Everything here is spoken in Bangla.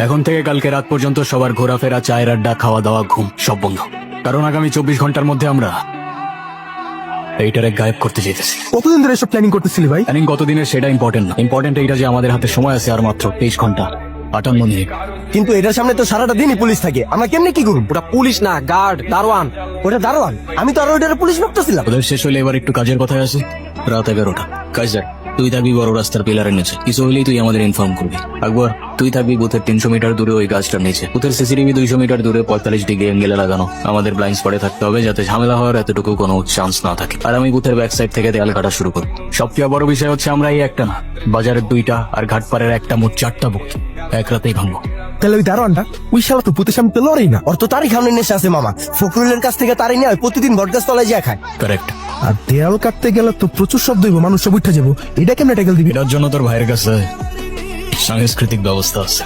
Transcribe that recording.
এখন থেকে কালকে রাত পর্যন্ত সবার ঘোরাফেরা, চায়ের আড্ডা, খাওয়া দাওয়া, ঘুম সব বন্ধ। কারণ আগামী 24 ঘন্টার মধ্যে আমরা এইটারে গায়েব করতে চাইতেছি। কতদিন ধরে এসব প্ল্যানিং করতেছিলি ভাই? প্ল্যানিং কতদিনের সেটা ইম্পর্টেন্ট না, ইম্পর্টেন্ট এইটা যে আমাদের হাতে সময় আছে আর মাত্র 23 ঘন্টা 58 মিনিট। কিন্তু এটার সামনে তো সারাটা দিনই পুলিশ থাকে, আমরা কেমনে কি করব? ওটা পুলিশ না, গার্ড, দারোয়ান। ওটা দারোয়ান, আমি তো আরো ওইটার পুলিশ ভাবতেছিলাম। ওদের শেষ হলে এবার একটু কাজের কথায় আসি। রাত 11টা। কাইজার, তুই থাকবি বড় রাস্তার পিলারের নিচে, কিছু হলেই তুই আমাদের ইনফর্ম করবি। আকবর, তুই থাকবি বুথের 300 মিটার দূরে ওই গাছটার নিচে। বুথের সিসিটিভি 200 মিটার দূরে 45 ডিগ্রি অ্যাঙ্গেলে লাগানো। আমাদের ব্লাইন্ড স্পটে থাকতে হবে যাতে ঝামেলা হওয়ার এতটুকু কোনো চান্স না থাকে। আর আমি বুথের ব্যাক সাইড থেকে দেয়াল কাটা শুরু করব। সবচেয়ে বড় বিষয় হচ্ছে আমরা এই একটা না, বাজারের 2টা আর ঘাটপাড়ের একটা, মোট 4টা বুথ এক রাতেই ভাঙবো। তাহলে ওই দারোয়ানটা, ওই শালা তো পুতের সামনে লড়েই না। ওর তো তারই খাওয়ানোর নেশা আছে মামা, ফখরুলের কাছ থেকে তারই নেয়, প্রতিদিন বটগাছ তলায় যা খায়। কারেক্ট। আর দেয়াল কাটতে গেলে তো প্রচুর শব্দ হইব, মানুষ সব উঠে যাবো। এটা কেমনে ট্যাকেল দিবি? এটার জন্য তোর ভাইয়ের কাছে সাংস্কৃতিক ব্যবস্থা আছে।